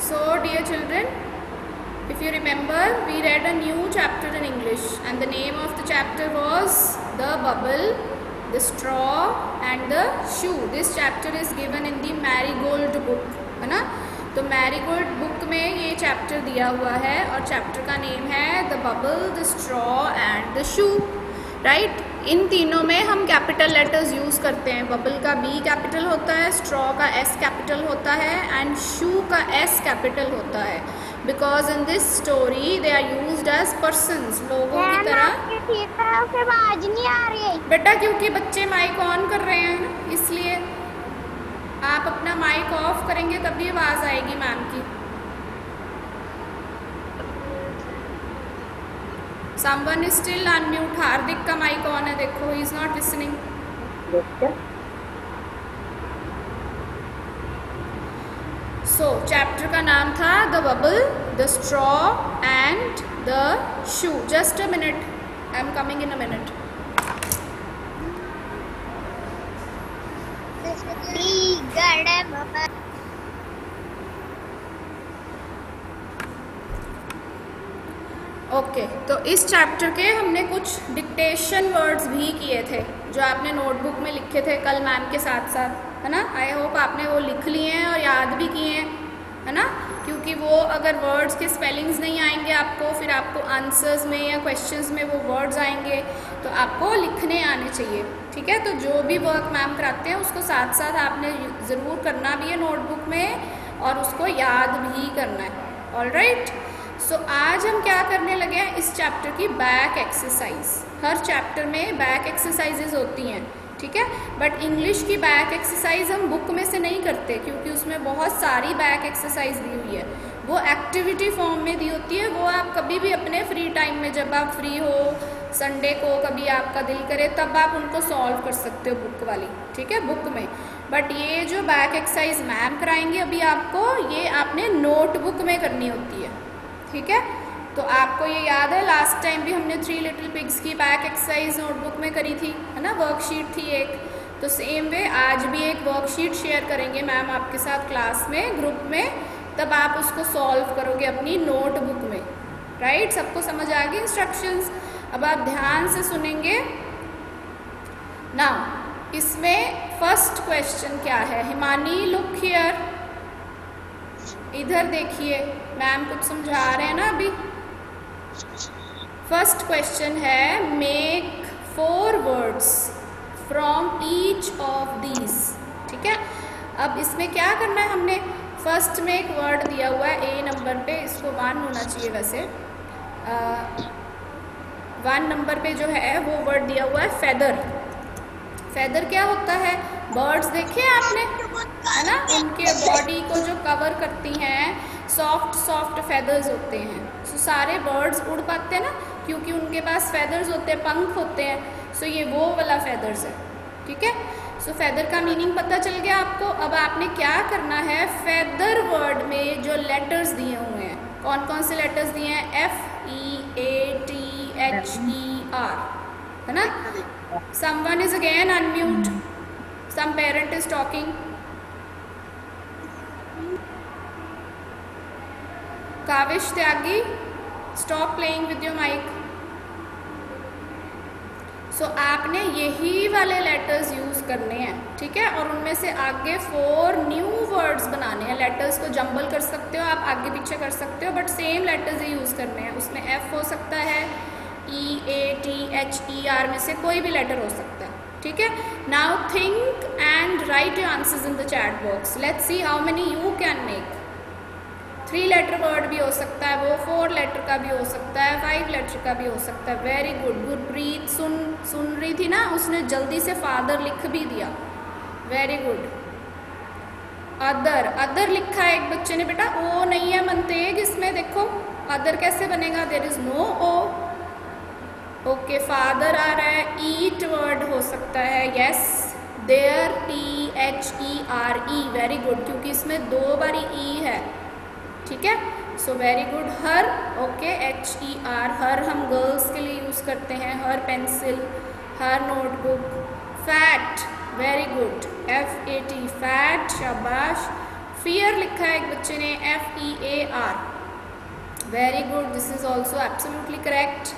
So dear children, if you remember, we read a new chapter in English and the name of the chapter was the bubble, the straw and the shoe. This chapter is given in the Marigold book, है ना. तो marigold book में ये chapter दिया हुआ है और chapter का नेम है the bubble, the straw and the shoe. Right, इन तीनों में हम कैपिटल लेटर्स यूज़ करते हैं. बबल का बी कैपिटल होता है, स्ट्रॉ का एस कैपिटल होता है एंड शू का एस कैपिटल होता है. Because in this story they are used as persons, लोगों की तरह. ठीक तरह से आवाज नहीं आ रही बेटा, क्योंकि बच्चे माइक ऑन कर रहे हैं ना, इसलिए आप अपना माइक ऑफ करेंगे तभी आवाज़ आएगी मैम की. Someone is still unmute. Hardik का माइक ऑन है, देखो, he is not listening. So chapter का नाम था the bubble, the straw and the shoe. Just a minute, I am coming in a minute. Okay, तो इस चैप्टर के हमने कुछ डिक्टेशन वर्ड्स भी किए थे जो आपने नोटबुक में लिखे थे कल मैम के साथ साथ, है ना. आई होप आपने वो लिख लिए हैं और याद भी किए हैं, है ना. क्योंकि वो अगर वर्ड्स के स्पेलिंग्स नहीं आएंगे आपको, फिर आपको आंसर्स में या क्वेश्चंस में वो वर्ड्स आएंगे, तो आपको लिखने आने चाहिए. ठीक है, तो जो भी वर्क मैम कराते हैं उसको साथ साथ आपने ज़रूर करना भी है नोटबुक में और उसको याद भी करना है. ऑलराइट, सो आज हम क्या करने लगे हैं, इस चैप्टर की बैक एक्सरसाइज. हर चैप्टर में बैक एक्सरसाइजेज होती हैं, ठीक है. बट इंग्लिश की बैक एक्सरसाइज हम बुक में से नहीं करते क्योंकि उसमें बहुत सारी बैक एक्सरसाइज दी हुई है. वो एक्टिविटी फॉर्म में दी होती है. वो आप कभी भी अपने फ्री टाइम में, जब आप फ्री हो, संडे को कभी आपका दिल करे, तब आप उनको सॉल्व कर सकते हो बुक वाली, ठीक है, बुक में. बट ये जो बैक एक्सरसाइज मैम कराएंगे अभी आपको, ये आपने नोटबुक में करनी होती है. ठीक है, तो आपको ये याद है लास्ट टाइम भी हमने 3 लिटिल पिग्स की बैक एक्सरसाइज नोटबुक में करी थी, है ना. वर्कशीट थी एक. तो सेम वे आज भी एक वर्कशीट शेयर करेंगे मैम आपके साथ क्लास में, ग्रुप में, तब आप उसको सॉल्व करोगे अपनी नोटबुक में. राइट, सबको समझ आ गई इंस्ट्रक्शंस. अब आप ध्यान से सुनेंगे. नाउ इसमें फर्स्ट क्वेश्चन क्या है, हिमानी लुक हियर, इधर देखिए, मैम कुछ समझा रहे हैं ना अभी. फर्स्ट क्वेश्चन है, make 4 words from each of these. ठीक है, अब इसमें क्या करना है, हमने फर्स्ट में एक वर्ड दिया हुआ है ए नंबर पे, इसको 1 होना चाहिए वैसे. 1 नंबर पे जो है वो वर्ड दिया हुआ है फेदर. फेदर क्या होता है, बर्ड्स देखे आपने, है ना, उनके बॉडी को जो कवर करती हैं सॉफ्ट सॉफ्ट फेदर्स होते हैं. सो सारे बर्ड्स उड़ पाते हैं ना क्योंकि उनके पास फेदर्स होते हैं, पंख होते हैं. सो ये वो वाला फेदर्स है. ठीक है, सो फेदर का मीनिंग पता चल गया आपको. अब आपने क्या करना है, फेदर वर्ड में जो लेटर्स दिए हुए हैं, कौन कौन से लेटर्स दिए हैं, FEATHER, है ना. Someone is again unmute. Some parent is talking. Kavish Tyagi, stop playing with your mic. So आपने यही वाले लेटर्स यूज़ करने हैं, ठीक है, और उनमें से आगे 4 न्यू वर्ड्स बनाने हैं. लेटर्स को जंबल कर सकते हो आप, आगे पीछे कर सकते हो, but same letters he use करने हैं. उसमें F हो सकता है, EATHER में से कोई भी लेटर हो सकता है. ठीक है, now think and write your answers in the chat box. Let's see how many you can make. 3 letter word भी हो सकता है वो, 4 लेटर का भी हो सकता है, 5 लेटर का भी हो सकता है. Very good. गुरप्रीत सुन रही थी ना, उसने जल्दी से फादर लिख भी दिया. Very good. अदर लिखा है एक बच्चे ने, बेटा ओ नहीं है मनतेज इसमें, देखो अदर कैसे बनेगा, there is no O. Okay, father आ रहा है. ईट वर्ड हो सकता है, yes, there, THERE. Very good, क्योंकि इसमें 2 बारी ई है. ठीक है, so very good. Her, okay, HER, her हम गर्ल्स के लिए यूज़ करते हैं, her pencil, her notebook. Fat, very good, FAT, fat, शाबाश. फियर लिखा है एक बच्चे ने, FEAR। Very good, this is also absolutely correct,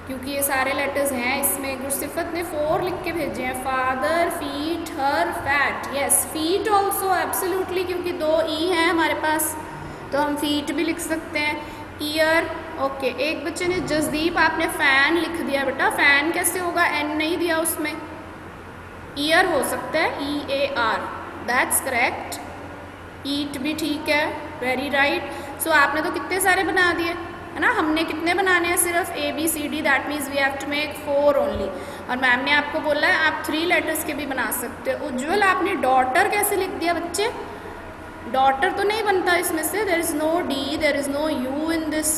क्योंकि ये सारे लेटर्स हैं इसमें। गुरसिफत ने 4 लिख के भेजे हैं। Father, feet, her, fat. Yes, feet also absolutely, क्योंकि 2 ई हैं हमारे पास, तो हम फीट भी लिख सकते हैं। Year, okay. एक बच्चे ने, जसदीप, आपने फैन लिख दिया बेटा। फैन कैसे होगा, एन नहीं दिया उसमें। ईयर हो सकता है, EAR, दैट्स करेक्ट। ईट भी ठीक है, वेरी राइट। सो आपने तो कितने सारे बना दिए, है ना। हमने कितने बनाने हैं, सिर्फ ABCD, that means we have to make 4 only. और मैम ने आपको बोला है आप 3 लेटर्स के भी बना सकते हो। उज्ज्वल, आपने डॉटर कैसे लिख दिया बच्चे? डॉटर तो नहीं बनता इसमें से, there is no D, there is no U in this.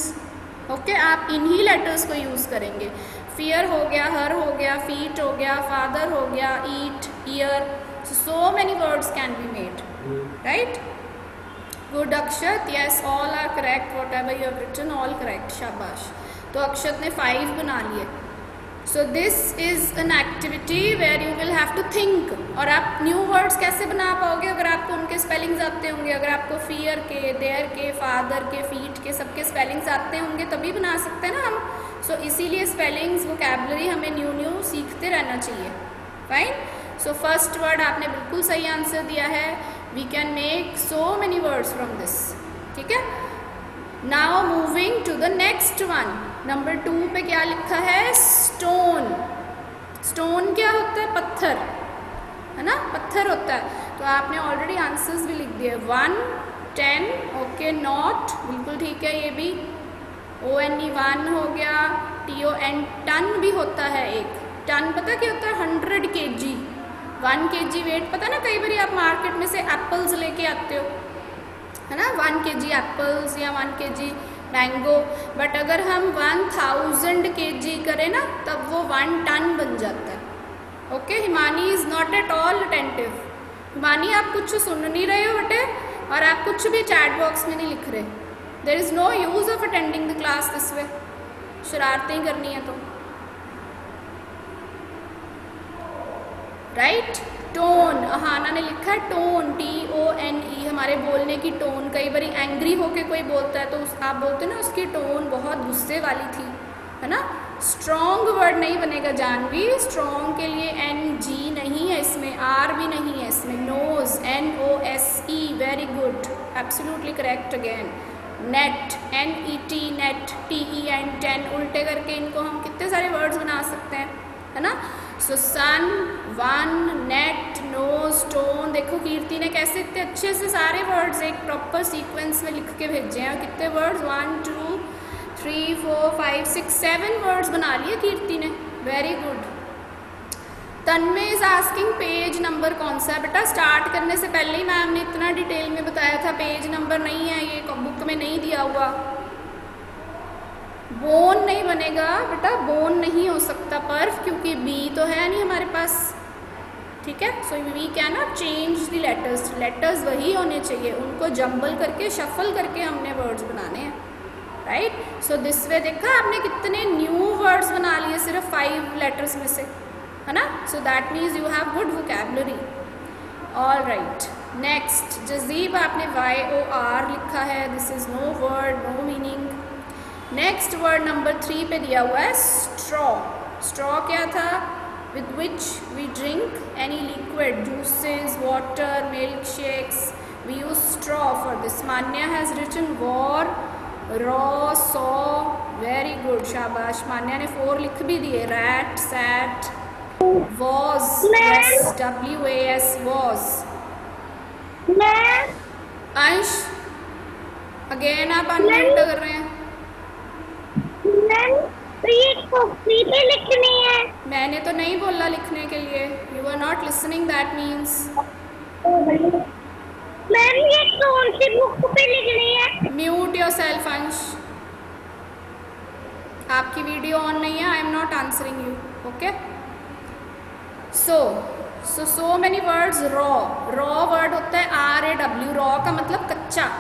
Okay, आप इन्हीं लेटर्स को यूज़ करेंगे। फियर हो गया, हर हो गया, फीट हो गया, फादर हो गया, eat, year. So many words can be made, right. Good Akshat, yes, all are correct, whatever you have written, all correct, शाबाश। तो अक्षत ने 5 बना लिए। So this is an activity where you will have to think. और आप new words कैसे बना पाओगे, अगर आपको उनके स्पेलिंग्स आते होंगे। अगर आपको फियर के, देयर के, फादर के, फीट के, सबके स्पेलिंग्स आते होंगे तभी बना सकते हैं ना हम। सो इसीलिए स्पेलिंग्स, वोकैबुलरी हमें न्यू सीखते रहना चाहिए। फाइन। सो फर्स्ट वर्ड आपने बिल्कुल सही आंसर दिया है। We can make so many words from this, ठीक है। Now moving to the next one. Number 2 पे क्या लिखा है, स्टोन। स्टोन क्या होता है, पत्थर, है ना, पत्थर होता है। तो आपने ऑलरेडी आंसर्स भी लिख दिए, 1, 10, ओके। नॉट, बिल्कुल ठीक है, ये भी। ONE 1 हो गया। TON, टन भी होता है एक। टन पता क्या होता है, 100 kg, 1 kg वेट। पता ना, कई बार आप मार्केट में से एप्पल्स लेके आते हो, है ना, 1 kg एप्पल्स या 1 kg मैंगो। बट अगर हम 1000 kg करें ना, तब वो 1 टन बन जाता है। Okay, Himani is not at all attentive. Himani, आप कुछ सुन नहीं रहे हो बेटे, और आप कुछ भी चैट बॉक्स में नहीं लिख रहे। There is no use of attending the class this way. शरारतें करनी है तो, राइट। टोन, अहाना ने लिखा है टोन, TONE, हमारे बोलने की टोन। कई बार एंग्री होके कोई बोलता है तो आप बोलते हैं ना उसकी टोन बहुत गुस्से वाली थी, है ना। स्ट्रॉन्ग वर्ड नहीं बनेगा जानवी। स्ट्रॉन्ग के लिए NG नहीं है इसमें, R भी नहीं है इसमें। Nose, NOSE, very good, absolutely correct again. Net, NET, net, TEN, 10, उल्टे करके इनको हम कितने सारे वर्ड्स बना सकते हैं, है ना। सो सन, 1, नेट, नोज, टोन। देखो कीर्ति ने कैसे इतने अच्छे से सारे वर्ड्स एक प्रॉपर सीक्वेंस में लिख के भेजे हैं। और कितने वर्ड्स, 1, 2, 3, 4, 5, 6, 7 वर्ड्स बना लिए कीर्ति ने, very good. Tanmay is asking page number कौन सा है बेटा। स्टार्ट करने से पहले ही मैम ने इतना डिटेल में बताया था, पेज नंबर नहीं है, ये बुक में नहीं दिया हुआ। बोन नहीं बनेगा बेटा, बोन नहीं हो सकता पर्फ, क्योंकि बी तो है नहीं हमारे पास, ठीक है। So we can not change the letters. Letters वही होने चाहिए, उनको जंबल करके, शफल करके हमने वर्ड्स बनाने हैं, राइट। सो दिस वे देखा आपने कितने न्यू वर्ड्स बना लिए सिर्फ 5 लेटर्स में से, है ना। So that means you have good vocabulary. All right, next जजीब, आपने YOR लिखा है, this is no word, no meaning. Next word number 3 पे दिया हुआ है स्ट्रॉ। स्ट्रॉ क्या था, with which we drink any liquid, juices, water, milkshakes. We use straw for this. Manya has written war, raw, saw. Very good, शाबाश। मान्या ने 4 लिख भी दिए। rat, sat, was, yes, WAS, was. अंश, अगेन आप unmute कर रहे हैं। तो ये कॉपी पे लिखनी है। मैंने तो नहीं बोला लिखने के लिए, you are not listening, that means. Ma'am ये कौन सी बुक पे लिखनी है? म्यूट योर सेल्फ अंश, आपकी वीडियो ऑन नहीं है, I am not answering you, okay. So many words. Raw, raw word होता है RAW, रॉ का मतलब कच्चा।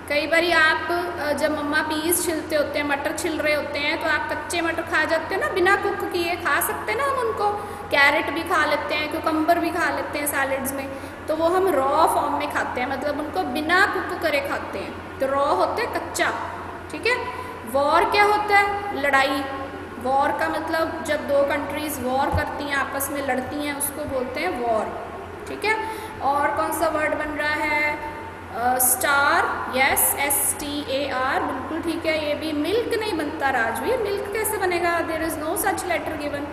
कई बार आप जब मम्मा पीस छिलते होते हैं, मटर छिल रहे होते हैं, तो आप कच्चे मटर खा जाते हैं ना, बिना कुक किए खा सकते हैं ना हम उनको। कैरेट भी खा लेते हैं, क्यूकम्बर भी खा लेते हैं सैलड्स में। तो वो हम रॉ फॉर्म में खाते हैं, मतलब उनको बिना कुक करे खाते हैं, तो रॉ होता है कच्चा, ठीक है। वॉर क्या होता है? लड़ाई। वॉर का मतलब जब दो कंट्रीज़ वॉर करती हैं, आपस में लड़ती हैं, उसको बोलते हैं वॉर, ठीक है। और कौन सा वर्ड बन रहा है? स्टार, यस, STAR, बिल्कुल ठीक है। ये भी मिल्क नहीं बनता राजवीर, मिल्क कैसे बनेगा? There is no such letter given.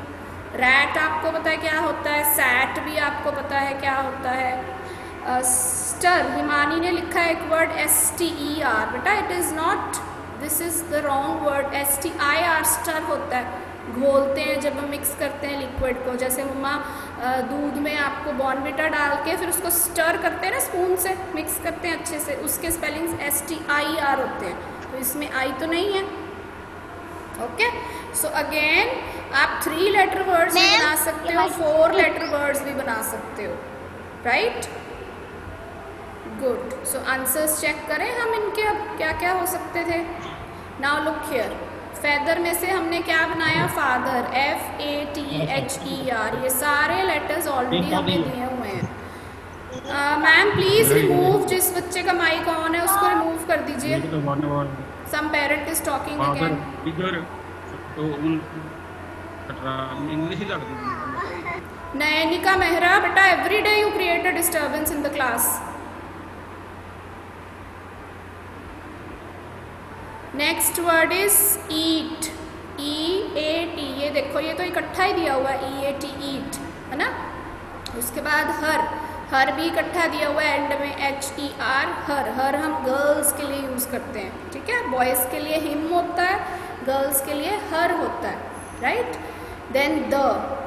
Rat आपको पता है क्या होता है, सैट भी आपको पता है क्या होता है। स्टर, हिमानी ने लिखा है एक वर्ड STER, बेटा it is not, this is the wrong word. STIR stir होता है, घोलते हैं जब हम मिक्स करते हैं लिक्विड को, जैसे मम्मा दूध में आपको बॉर्नविटा डाल के फिर उसको स्टर करते हैं ना, स्पून से मिक्स करते हैं अच्छे से, उसके स्पेलिंग्स STIR होते हैं, तो इसमें आई तो नहीं है, ओके। सो अगेन आप 3 लेटर वर्ड्स भी बना सकते हो, 4 लेटर वर्ड्स भी बना सकते हो, right, good. So answers check करें हम इनके, अब क्या क्या हो सकते थे। नाउ लुक हियर, फेदर में से हमने क्या बनाया? फादर, FATHER, ये सारे लेटर्स ऑलरेडी हमें दिए हुए हैं। मैम प्लीज रिमूव, जिस बच्चे का माइक ऑन है उसको रिमूव कर दीजिए। Some parent is talking again. Nayanika Mehra, बेटा every day you create a disturbance in the class. Next word is eat, EAT, ये देखो ये तो इकट्ठा ही दिया हुआ है, EAT, ईट, है ना। उसके बाद हर, हर भी इकट्ठा दिया हुआ है एंड में, HER, हर। हर हम गर्ल्स के लिए यूज़ करते हैं, ठीक है। बॉयज़ के लिए हिम होता है, गर्ल्स के लिए हर होता है, right. Then the,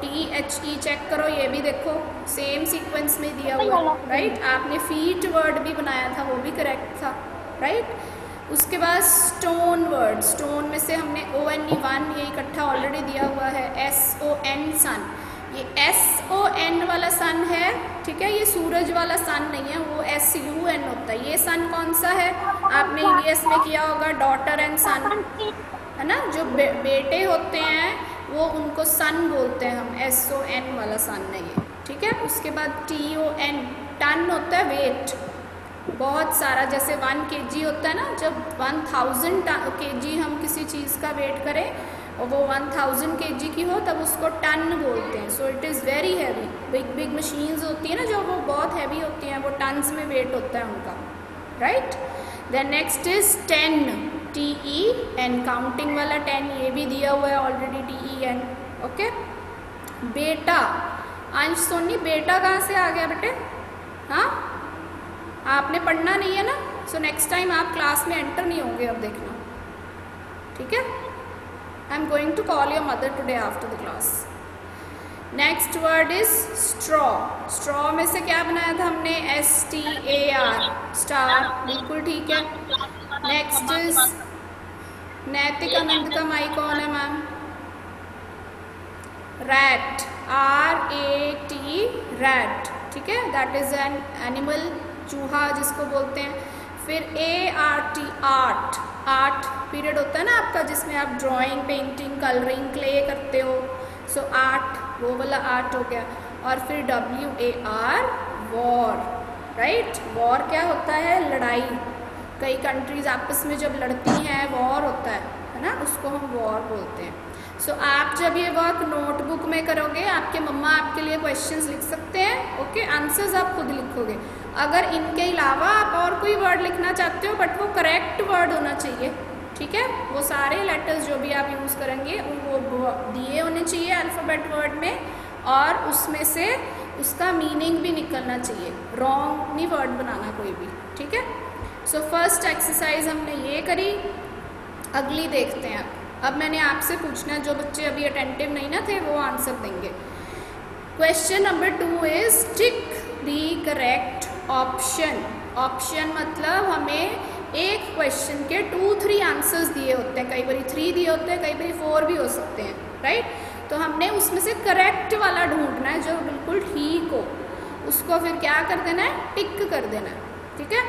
THE check करो, ये भी देखो सेम सीक्वेंस में दिया हुआ है, राइट। आपने फीट वर्ड भी बनाया था, वो भी करेक्ट था, राइट। उसके बाद स्टोन वर्ड, स्टोन में से हमने ONE1, ये इकट्ठा ऑलरेडी दिया हुआ है। SON, सन, ये SON वाला सन है, ठीक है, ये सूरज वाला सन नहीं है, वो SUN होता है। ये सन कौन सा है? आपने EVS में किया होगा, डॉटर एंड सन, है ना। जो बेटे होते हैं वो उनको सन बोलते हैं हम, SON वाला सन नहीं है, ठीक है। उसके बाद TON, टन होता है वेट, बहुत सारा, जैसे 1 kg होता है ना, जब 1000 kg हम किसी चीज़ का वेट करें और वो 1000 kg की हो तब उसको टन बोलते हैं। So it is very heavy. Big big machines होती है ना जो, वो बहुत हैवी होती हैं, वो टन्स में वेट होता है उनका, right. Then next is 10, TEN, counting वाला 10, ये भी दिया हुआ है ऑलरेडी, TEN, ओके। बेटा, अंश सोनी, बेटा कहाँ से आ गया बेटे? हाँ, आपने पढ़ना नहीं है ना, सो नेक्स्ट टाइम आप क्लास में एंटर नहीं होंगे, अब देखना, ठीक है। I am going to call your mother today after the class. Next word is straw, straw में से क्या बनाया था हमने? STAR, स्टार, बिल्कुल ठीक है। नेक्स्ट इज नैतिक आनंद का माइक ऑन है मैम। रैट, RAT, रैट, ठीक है, दैट इज एन एनिमल, चूहा जिसको बोलते हैं। फिर ART, आर्ट, आर्ट पीरियड होता है ना आपका, जिसमें आप ड्राइंग, पेंटिंग, कलरिंग, क्ले करते हो, सो आर्ट, वो वाला आर्ट हो गया। और फिर WAR, वॉर, राइट। वॉर क्या होता है? लड़ाई। कई कंट्रीज़ आपस में जब लड़ती हैं, वॉर होता है ना, उसको हम वॉर बोलते हैं। सो आप जब ये वर्क नोटबुक में करोगे, आपके मम्मा आपके लिए क्वेश्चंस लिख सकते हैं, ओके, आंसर्स आप खुद लिखोगे। अगर इनके अलावा आप और कोई वर्ड लिखना चाहते हो, बट वो करेक्ट वर्ड होना चाहिए, ठीक है। वो सारे लेटर्स जो भी आप यूज़ करेंगे वो दिए होने चाहिए अल्फ़ाबेट वर्ड में, और उसमें से उसका मीनिंग भी निकलना चाहिए, रॉन्ग नहीं वर्ड बनाना कोई भी, ठीक है। सो फर्स्ट एक्सरसाइज हमने ये करी, अगली देखते हैं। अब मैंने आपसे पूछना है, जो बच्चे अभी अटेंटिव नहीं ना थे वो आंसर देंगे। Question number 2 is tick the correct option. Option मतलब हमें एक क्वेश्चन के 2-3 आंसर्स दिए होते हैं, कई बार 3 दिए होते हैं, कई बार 4 भी हो सकते हैं, राइट। तो हमने उसमें से करेक्ट वाला ढूंढना है जो बिल्कुल ठीक हो, उसको फिर क्या कर देना है? टिक कर देना है, ठीक है।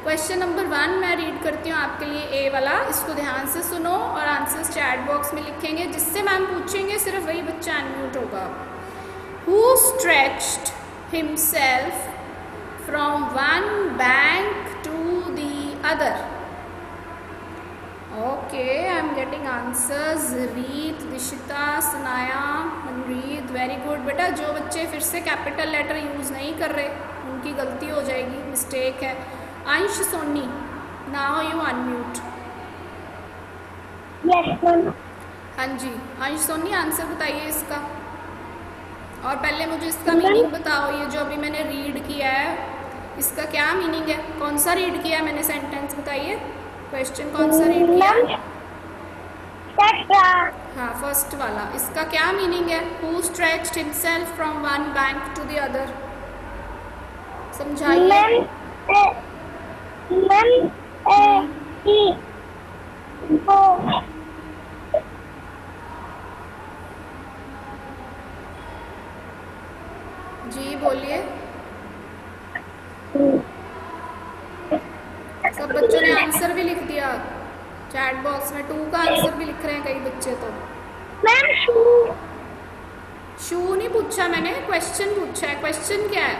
क्वेश्चन नंबर 1 मैं रीड करती हूँ आपके लिए, ए वाला, इसको ध्यान से सुनो और आंसर्स चैट बॉक्स में लिखेंगे, जिससे मैम पूछेंगे सिर्फ वही बच्चा अनम्यूट होगा। Who stretched himself from one bank to the other. Okay, I am getting answers. Reet, Dishita, Sanaya, Manreet, very good. बेटा जो बच्चे फिर से कैपिटल लेटर यूज़ नहीं कर रहे उनकी गलती हो जाएगी, मिस्टेक है। Ansh Soni, now you unmute. Yes ma'am. हाँ जी, अंश सोनी आंसर बताइए इसका। और पहले मुझे इसका मीनिंग बताओ। ये जो अभी मैंने रीड किया है इसका क्या मीनिंग है? कौन सा रीड किया है मैंने सेंटेंस? बताइए, क्वेश्चन कौन सा रीड किया? हाँ, फर्स्ट वाला। इसका क्या मीनिंग है? Who stretched himself from one bank to the other. समझाइए। जी बोलिए। सब बच्चों ने आंसर भी लिख दिया चैट बॉक्स में। 2 का आंसर भी लिख रहे हैं कई बच्चे तो। मैम शू नहीं पूछा मैंने, क्वेश्चन पूछा है। क्वेश्चन क्या है?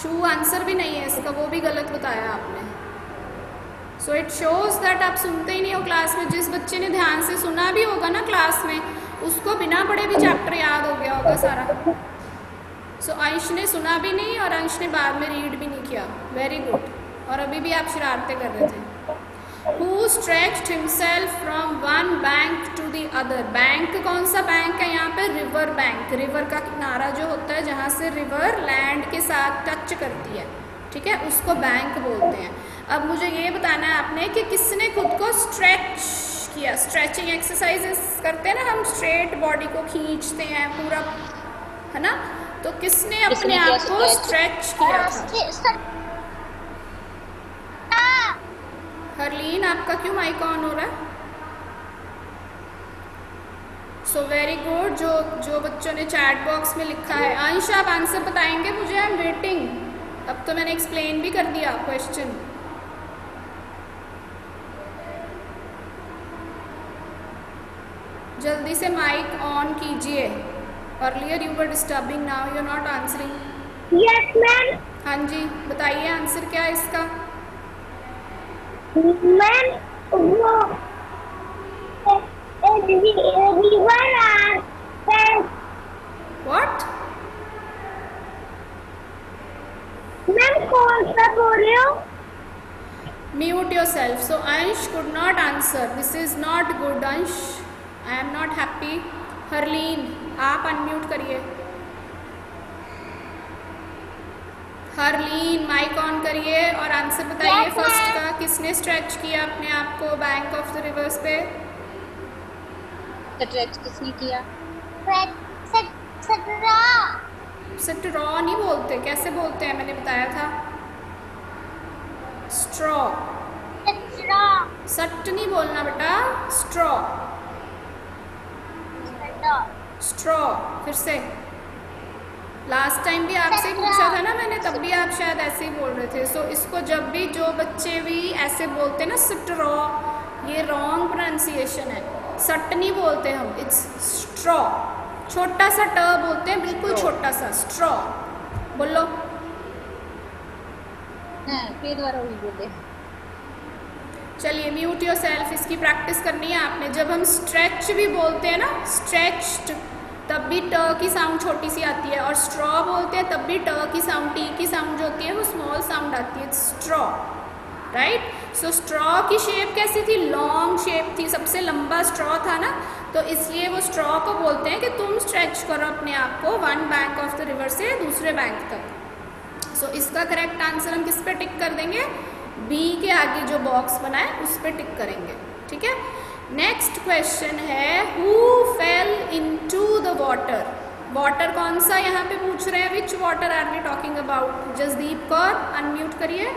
शू आंसर भी नहीं है इसका, वो भी गलत बताया आपने। सो इट शोज दैट आप सुनते ही नहीं हो क्लास में। जिस बच्चे ने ध्यान से सुना भी होगा ना क्लास में, उसको बिना पढ़े भी चैप्टर याद हो गया होगा सारा। सो अंश ने सुना भी नहीं और अंश ने बाद में रीड भी नहीं किया। Very good. और अभी भी आप शरारतें कर रहे थे। Who stretched himself from one bank to the other। Bank कौन सा बैंक है यहाँ पे? River bank. रिवर का किनारा जो होता है जहाँ से रिवर लैंड के साथ टच करती है, ठीक है, उसको बैंक बोलते हैं। अब मुझे ये बताना है आपने कि किसने खुद को स्ट्रेच किया। स्ट्रेचिंग एक्सरसाइजेस करते हैं ना हम, स्ट्रेट बॉडी को खींचते हैं पूरा, है ना? तो किसने अपने आप को स्ट्रेच किया था? हरलीन, आपका क्यों माइक ऑन हो रहा है? So very good. जो बच्चों ने चैट बॉक्स में लिखा है। अंश आप आंसर बताएंगे मुझे? I am waiting. अब तो मैंने एक्सप्लेन भी कर दिया क्वेश्चन। जल्दी से माइक ऑन कीजिए। Earlier you were disturbing, now you are not answering. Yes ma'am. हाँ जी, बताइए आंसर क्या है इसका? मैम वो रिवर व्हाट? मैम कौन सा बोल रहे हो? Mute yourself. So Ansh could not answer. This is not good Ansh, I am not happy. Harleen आप अनम्यूट करिए। हरलीन माइक ऑन करिए और आंसर बताइए फर्स्ट का। किसने स्ट्रेच किया अपने आप को बैंक ऑफ द रिवर्स पे? स्ट्रेच किसने किया? स्ट्रॉ नहीं बोलते, कैसे बोलते हैं? मैंने बताया था स्ट्रॉ। सट नहीं बोलना बेटा, स्ट्रॉ। स्ट्रॉ। फिर से। लास्ट टाइम भी आपसे पूछा था ना मैंने, तब भी आप शायद ऐसे ही बोल रहे थे। सो इसको जब भी जो बच्चे भी ऐसे बोलते हैं ना स्ट्रॉ, ये रॉन्ग प्रोनाउंसिएशन है। सट नहीं बोलते हम, इट्स स्ट्रॉ। छोटा सा ट बोलते हैं, बिल्कुल छोटा सा। स्ट्रॉ बोलो। फिर दोबारा वही बोले। चलिए म्यूट योरसेल्फ। इसकी प्रैक्टिस करनी है आपने। जब हम स्ट्रेच भी बोलते हैं ना, स्ट्रेच्ड, तब भी ट की साउंड छोटी सी आती है। और स्ट्रॉ बोलते हैं तब भी ट की साउंड, टी की साउंड जो होती है वो स्मॉल साउंड आती है। Straw, right? सो स्ट्रॉ की शेप कैसी थी? लॉन्ग शेप थी, सबसे लंबा स्ट्रॉ था ना, तो इसलिए वो स्ट्रॉ को बोलते हैं कि तुम स्ट्रेच करो अपने आप को one bank of the river से दूसरे बैंक तक। सो इसका करेक्ट आंसर हम किस पे टिक कर देंगे? बी के आगे जो बॉक्स बना है उस पे टिक करेंगे, ठीक है? नेक्स्ट क्वेश्चन है who fell into the water. Water कौन सा यहाँ पे पूछ रहे हैं? Which water are we talking about? Jasdeep Kaur unmute करिए।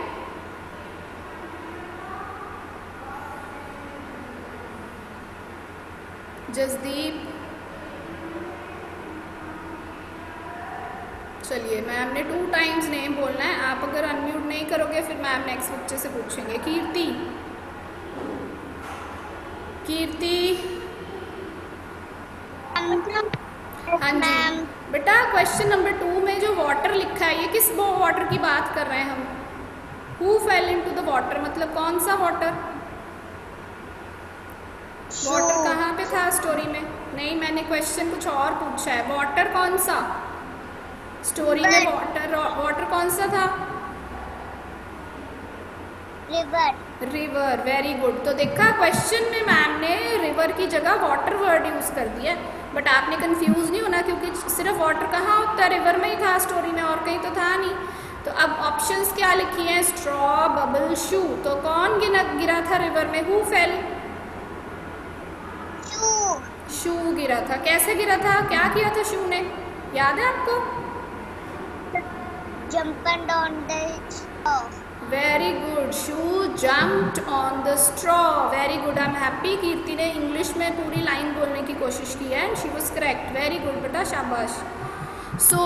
जसदीप, चलिए मैम ने 2 टाइम्स नेम बोलना है। आप अगर अनम्यूट नहीं करोगे फिर मैम नेक्स्ट बच्चे से पूछेंगे। कीर्ति, कीर्ति हाँ मैम जी बेटा, क्वेश्चन नंबर 2 में जो वाटर लिखा है, ये किस वाटर की बात कर रहे हैं हम? Who fell into the water मतलब कौन सा वाटर? वाटर कहाँ पे था स्टोरी में? नहीं, मैंने क्वेश्चन कुछ और पूछा है। वाटर कौन सा स्टोरी में? वाटर कौन सा था? रिवर। River, very good. तो देखा क्वेश्चन में मैम ने रिवर की जगह वाटर वर्ड यूज कर दिया, बट आपने कंफ्यूज नहीं होना क्योंकि सिर्फ वाटर कहाँ होता है? रिवर में ही था स्टोरी में, और कहीं तो था नहीं। तो अब ऑप्शंस क्या लिखी हैं? स्ट्रॉ, बबल, शू। तो कौन गिरा था रिवर में? Who fail? शू गिरा था। कैसे गिरा था? क्या किया था शू ने? याद है आपको? Jumped on the straw. Very good, shoe jumped on the straw. Very good, I am happy. Kirti ने इंग्लिश में पूरी लाइन बोलने की कोशिश की है and she was correct. Very good बेटा, शाबाश। सो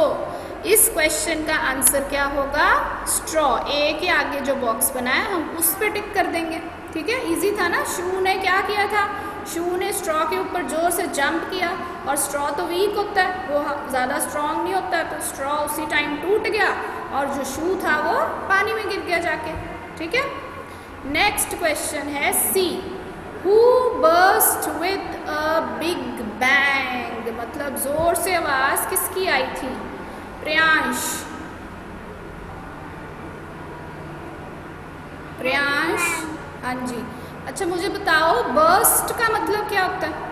इस क्वेश्चन का आंसर क्या होगा? स्ट्रॉ। ए के आगे जो बॉक्स बनाया हम उस पर टिक कर देंगे, ठीक है? इजी था ना? शू ने क्या किया था? शू ने स्ट्रॉ के ऊपर जोर से जंप किया, और स्ट्रॉ तो वीक होता है, वो ज़्यादा स्ट्रॉन्ग नहीं होता, तो स्ट्रॉ उसी टाइम टूट गया और जो शू था वो पानी में गिर गया जाके, ठीक है? नेक्स्ट क्वेश्चन है C. Who burst with a big bang मतलब जोर से आवाज किसकी आई थी? प्रियांश। प्रियांश, हाँ जी। अच्छा मुझे बताओ, बर्स्ट का मतलब क्या होता है?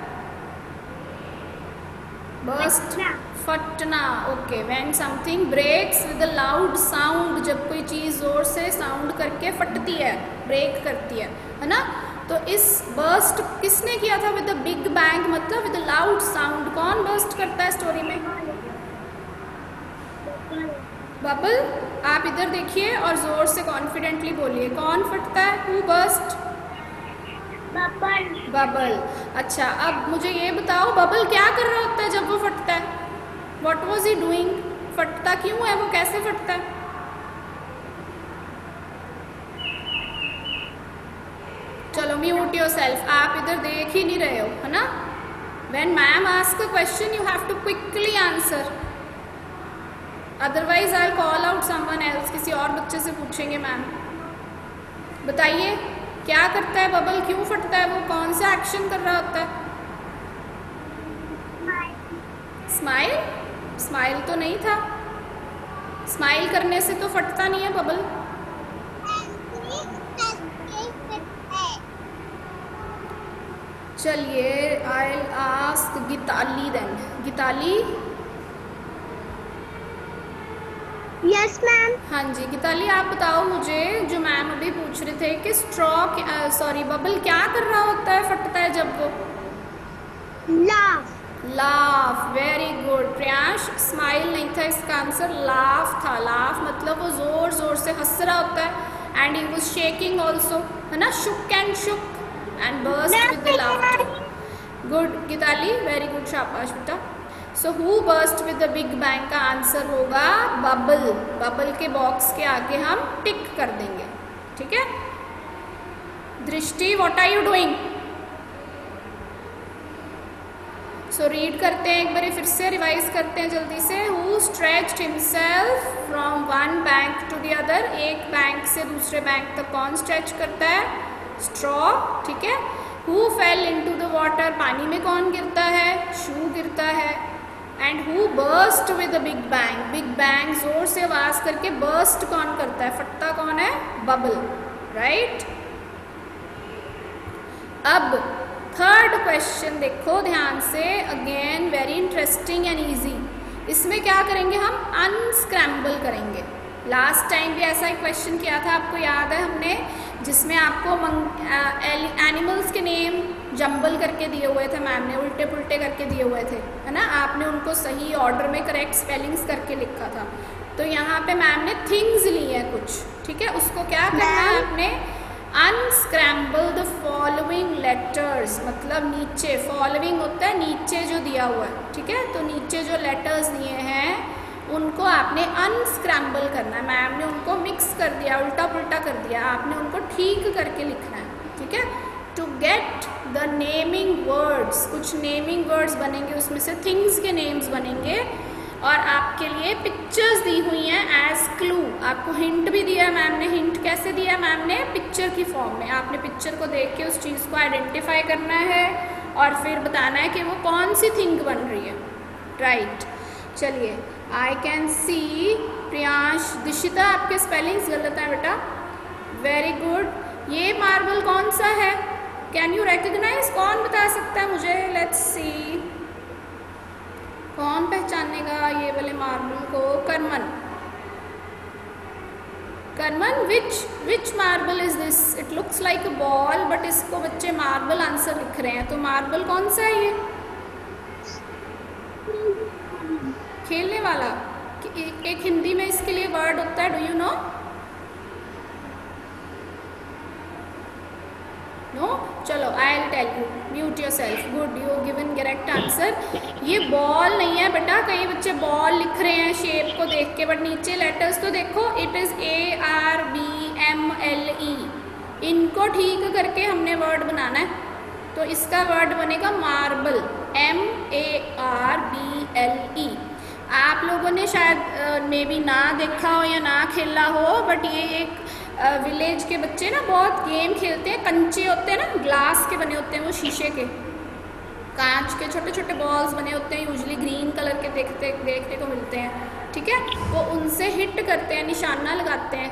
बर्स्ट, फटना। Okay, when something breaks with a loud sound, जब कोई चीज़ ज़ोर से साउंड करके फटती है, ब्रेक करती है ना? तो इस बर्स्ट किसने किया था? विद अ बिग बैंग मतलब विद अ लाउड साउंड। कौन बर्स्ट करता है स्टोरी में? बबल। आप इधर देखिए और ज़ोर से कॉन्फिडेंटली बोलिए, कौन फटता है? Who burst? बबल। बबल। अच्छा, अब मुझे ये बताओ, बबल क्या कर रहा होता है जब वो फटता है? What was he doing? फटता क्यों है वो? कैसे फटता है? चलो म्यूट योरसेल्फ, आप इधर देख ही नहीं रहे हो, है ना? When ma'am asks a question, you have to quickly answer. Otherwise, I'll call out someone else. किसी और बच्चे से पूछेंगे मैम। बताइए क्या करता है बबल? क्यों फटता है वो? कौन सा एक्शन कर रहा होता है? स्माइल? स्माइल तो नहीं था। स्माइल करने से तो फटता नहीं है बबल। चलिए, I ask Geetali then. Geetali. Yes ma'am. हाँ जी गीताली, आप बताओ मुझे, जो मैम अभी पूछ रहे थे कि स्ट्रॉ बबल क्या कर रहा होता है, फटता है जब वो? Laugh. Laugh, very good. Priyansh, smile नहीं था इसका आंसर, लाफ था। लाफ मतलब वो जोर जोर से हंस रहा होता है, and he was shaking also, है ना? Shook and shook and burst with the laughter. Good Geetali, very good, शाबाश बेटा। So who burst with the big bang का आंसर होगा बबल। बबल के बॉक्स के आगे हम टिक कर देंगे, ठीक है? Drishti, what are you doing? So read करते हैं एक बार, फिर से रिवाइज करते हैं जल्दी से। Who stretched himself from one bank to the other, एक बैंक से दूसरे बैंक तक कौन स्ट्रेच करता है? स्ट्रॉ, ठीक है? Who fell into the water, पानी में कौन गिरता है? शू गिरता है। And who burst with a big bang, big bang जोर से आवाज करके बर्स्ट कौन करता है? फटता कौन है? Bubble, right? अब थर्ड क्वेश्चन देखो ध्यान से, again very interesting and easy. इसमें क्या करेंगे हम? अनस्क्रैम्बल करेंगे। लास्ट टाइम भी ऐसा एक क्वेश्चन किया था, आपको याद है हमने, जिसमें आपको एनिमल्स के नेम जंबल करके दिए हुए थे मैम ने, उल्टे पुल्टे करके दिए हुए थे, है ना? आपने उनको सही ऑर्डर में करेक्ट स्पेलिंग्स करके लिखा था। तो यहाँ पे मैम ने थिंग्स ली है कुछ, ठीक है? उसको क्या करना है आपने? अनस्क्रैम्बल द फॉलोइंग लेटर्स, मतलब नीचे, फॉलोइंग होता है नीचे जो दिया हुआ है, ठीक है? तो नीचे जो लेटर्स दिए हैं उनको आपने अनस्क्रैम्बल करना है। मैम ने उनको मिक्स कर दिया, उल्टा पुल्टा कर दिया, आपने उनको ठीक करके लिखना है, ठीक है? To get the naming words, कुछ नेमिंग वर्ड्स बनेंगे, उसमें से थिंग्स के नेम्स बनेंगे और आपके लिए पिक्चर्स दी हुई हैं एज क्लू। आपको हिंट भी दिया है मैम ने। हिंट कैसे दिया मैम ने? पिक्चर की फॉर्म में। आपने पिक्चर को देख के उस चीज़ को आइडेंटिफाई करना है और फिर बताना है कि वो कौन सी थिंग बन रही है। राइट, चलिए। I can see, Priyansh, Dishita, आपके स्पेलिंग्स गलत हैं बेटा। Very good. ये मार्बल कौन सा है? Can you recognize? कौन बता सकता है मुझे? लेट्स सी, कौन पहचानेगा ये वाले मार्बल को? Karman, Karman, which marble is this? It looks like a ball but इसको बच्चे मार्बल आंसर लिख रहे हैं, तो मार्बल कौन सा है ये? खेलने वाला। एक हिंदी में इसके लिए वर्ड होता है, डू यू नो? नो? चलो, I will tell you. Mute your self. Good, you given correct answer. ये बॉल नहीं है बेटा। कई बच्चे बॉल लिख रहे हैं शेप को देख के, बट नीचे लेटर्स तो देखो, इट इज़ ARBMLE। इनको ठीक करके हमने वर्ड बनाना है, तो इसका वर्ड बनेगा मार्बल, MARBLE। आप लोगों ने शायद मे बी ना देखा हो या ना खेला हो, बट ये एक विलेज के बच्चे ना बहुत गेम खेलते हैं। कंचे होते हैं ना, ग्लास के बने होते हैं, वो शीशे के, कांच के छोटे छोटे बॉल्स बने होते हैं, यूजली ग्रीन कलर के देखने को मिलते हैं। ठीक है, वो उनसे हिट करते हैं, निशाना लगाते हैं,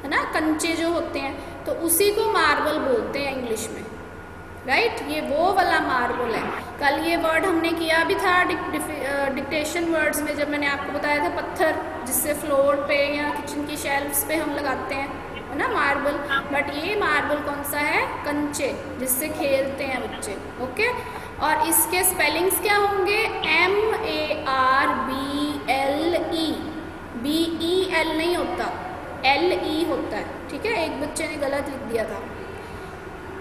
है ना, कंचे जो होते हैं, तो उसी को मार्बल बोलते हैं इंग्लिश में। राइट, ये वो वाला मार्बल है। कल ये वर्ड हमने किया भी था डिक्टेशन वर्ड्स में, जब मैंने आपको बताया था पत्थर जिससे फ्लोर पे या किचन की शेल्फ्स पे हम लगाते हैं, है ना, मार्बल। बट ये मार्बल कौन सा है? कंचे, जिससे खेलते हैं बच्चे। ओके, और इसके स्पेलिंग्स क्या होंगे? MARBLE। BEL नहीं होता, LE होता है। ठीक है, एक बच्चे ने गलत लिख दिया था।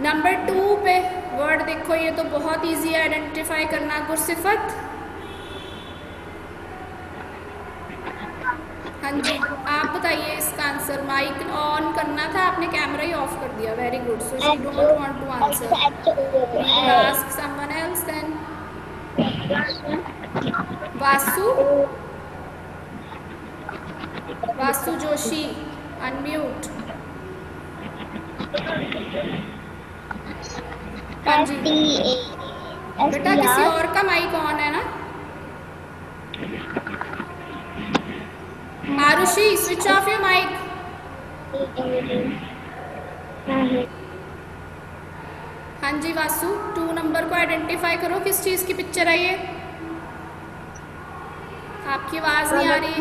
नंबर 2 पे वर्ड देखो, ये तो बहुत इजी है आइडेंटिफाई करना। गुरसिफत, हाँ जी, आप बताइए इसका आंसर। माइक ऑन करना था, आपने कैमरा ही ऑफ कर दिया। Very good. So she don't want to answer. We will ask someone else then. Vasu, Vasu Joshi, unmute. हाँ जी बेटा, किसी और का माइक ऑन है ना? Arushi, switch off your mike. हाँ जी वासु, 2 नंबर को आइडेंटिफाई करो, किस चीज़ की पिक्चर है ये? आपकी आवाज़ नहीं आ रही।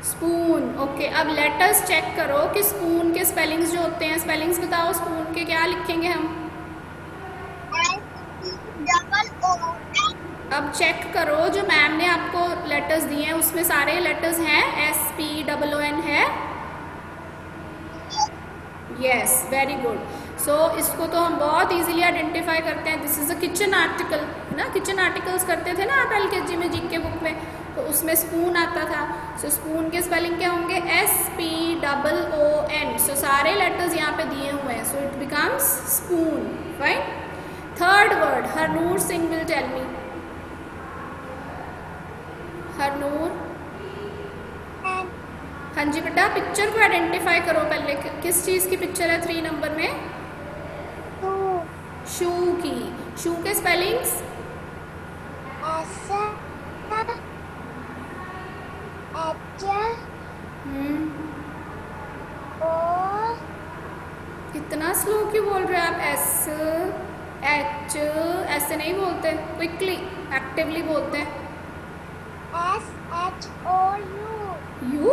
स्पून। ओके, अब लेटर्स चेक करो कि स्पून के स्पेलिंग्स जो होते हैं, स्पेलिंग्स बताओ स्पून के, क्या लिखेंगे हम? अब चेक करो, जो मैम ने आपको लेटर्स दिए हैं उसमें सारे लेटर्स हैं, SPOON है? Yes, very good. सो इसको तो हम बहुत इजीली आइडेंटिफाई करते हैं। This is a kitchen article, ना, किचन आर्टिकल्स करते थे ना आप LKG में, GK बुक में, तो उसमें स्पून आता था। सो स्पून के स्पेलिंग क्या होंगे? SPOON। सो सारे लेटर्स यहाँ पे दिए हुए हैं, so it becomes spoon. Fine. Third word, Harnoor Singh will tell me. Harnoor, हाँ जी बेटा, पिक्चर को आइडेंटिफाई करो पहले, किस चीज़ की पिक्चर है 3 नंबर में? शू की। शू के स्पेलिंग्स? कितना स्लो क्यों बोल रहे हैं आप? SH, ऐसे नहीं बोलते, क्विकली, एक्टिवली बोलते हैं। SHOU,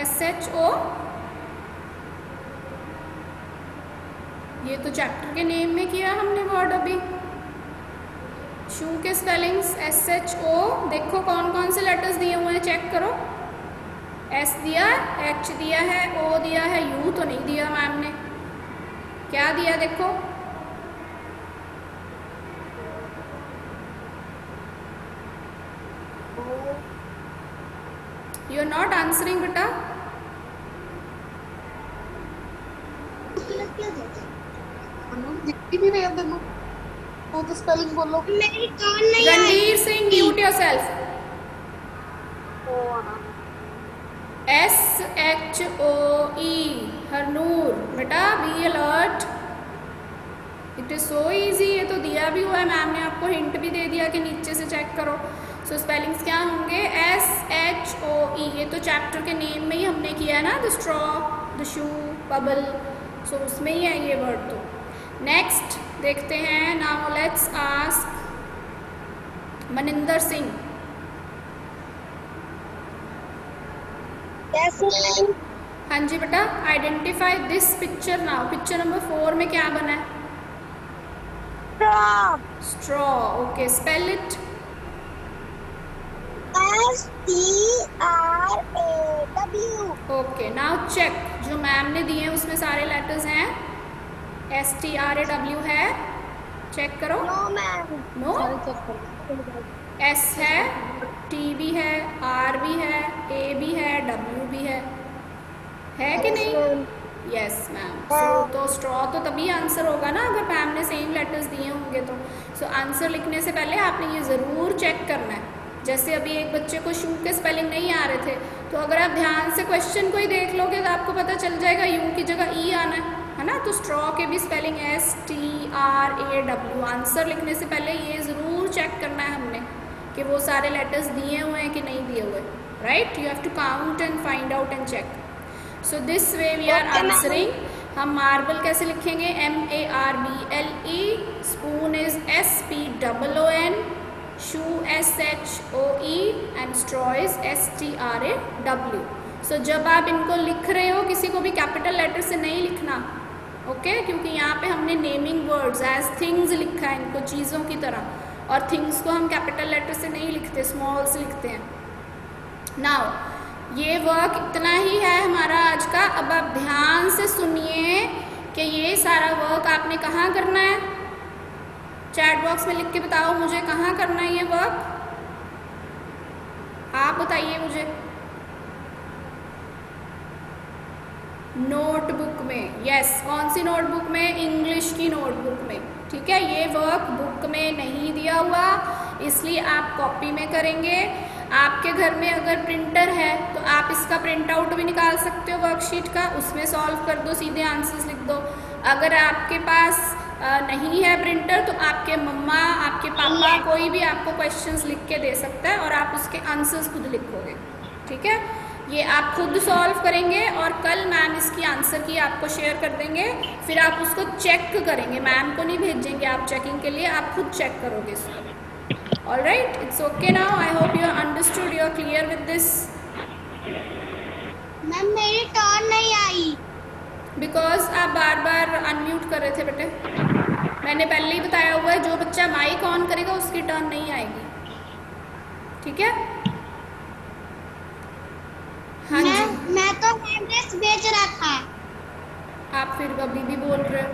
SHO। ये तो चैप्टर के नेम में किया हमने वर्ड अभी। शू के स्पेलिंग्स SHO। देखो कौन कौन से लेटर्स दिए हुए हैं, चेक करो। S दिया, H दिया है, O दिया है, U तो नहीं दिया मैम ने। क्या दिया देखो? यू आर नॉट आंसरिंग बेटा। दिखती भी नहीं है तेनू वो तो स्पेलिंग बोलो मेरी कान नहीं आई Ranveer Singh, mute yourself. SHOE, Harnoor बेटा, be alert. It is so easy, ये तो दिया भी हुआ है, मैम ने आपको हिंट भी दे दिया कि नीचे से चेक करो। सो स्पेलिंग्स क्या होंगे? SHOE, ये तो चैप्टर के नेम में ही हमने किया है ना, the straw, the shoe, bubble, so उसमें ही है ये वर्ड। तो नेक्स्ट देखते हैं, now let's ask Maninder Singh. कैसे हाँ जी बेटा, identify this picture now. Picture number 4 में क्या बना है? Straw. Okay, spell it. STRAW okay, now check, जो मैम ने दिए हैं उसमें सारे लेटर्स हैं? STRAW है, चेक करो। नो मैम नो, सारे चेक करो। S है, T भी है, R भी है, A भी है, W भी है कि नहीं? Yes ma'am. तो स्ट्रॉ तो तभी आंसर होगा ना अगर मैम ने सेम लेटर्स दिए होंगे तो। सो आंसर लिखने से पहले आपने ये ज़रूर चेक करना है। जैसे अभी एक बच्चे को शू के स्पेलिंग नहीं आ रहे थे, तो अगर आप ध्यान से क्वेश्चन को ही देख लोगे तो आपको पता चल जाएगा यू की जगह ई आना है ना। तो स्ट्रॉ के भी स्पेलिंग STRAW। आंसर लिखने से पहले ये ज़रूर चेक करना है हमने कि वो सारे लेटर्स दिए हुए हैं कि नहीं दिए हुए, right? You have to count and find out and check. So this way we are answering. हम मार्बल कैसे लिखेंगे? MARBLE, spoon is SPOON, shoe SHOE and straw is STRAW। So जब आप इनको लिख रहे हो, किसी को भी कैपिटल लेटर से नहीं लिखना, ओके? क्योंकि यहाँ पे हमने नेमिंग वर्ड्स एज थिंग्स लिखा है इनको, चीज़ों की तरह, और थिंग्स को हम कैपिटल लेटर से नहीं लिखते, स्मॉल से लिखते हैं। नाउ ये वर्क इतना ही है हमारा आज का। अब आप ध्यान से सुनिए कि ये सारा वर्क आपने कहाँ करना है। चैट बॉक्स में लिख के बताओ मुझे कहाँ करना है ये वर्क, आप बताइए मुझे। नोटबुक में। यस, कौन सी नोटबुक में? इंग्लिश की नोटबुक में। ठीक है, ये वर्क बुक में नहीं दिया हुआ, इसलिए आप कॉपी में करेंगे। आपके घर में अगर प्रिंटर है तो आप इसका प्रिंट आउट भी निकाल सकते हो वर्कशीट का, उसमें सॉल्व कर दो, सीधे आंसर्स लिख दो। अगर आपके पास नहीं है प्रिंटर तो आपके मम्मा, आपके पापा, कोई भी आपको क्वेश्चंस लिख के दे सकता है और आप उसके आंसर्स खुद लिखोगे। ठीक है, ये आप खुद सॉल्व करेंगे और कल मैम इसकी आंसर की आपको शेयर कर देंगे, फिर आप उसको चेक करेंगे, मैम को नहीं भेजेंगे आप चेकिंग के लिए, आप खुद चेक करोगे इसको। Alright, it's okay now, I hope you understood, you are clear with this. Ma'am मेरी टर्न नहीं आई बिकॉज आप बार बार अनम्यूट कर रहे थे बेटे। मैंने पहले ही बताया हुआ है, जो बच्चा माइक ऑन करेगा उसकी टर्न नहीं आएगी। ठीक है, हाँ जी। मैं तो एड्रेस बेच रहा था। आप फिर अभी भी बोल रहे हो।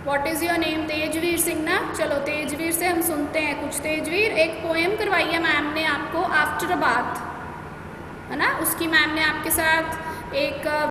What is your name? Tejveer Singh ना। चलो तेजवीर से हम सुनते हैं कुछ। तेजवीर, एक पोएम करवाई है मैम ने आपको, आफ्टर अ बाथ, है ना, उसकी मैम ने आपके साथ एक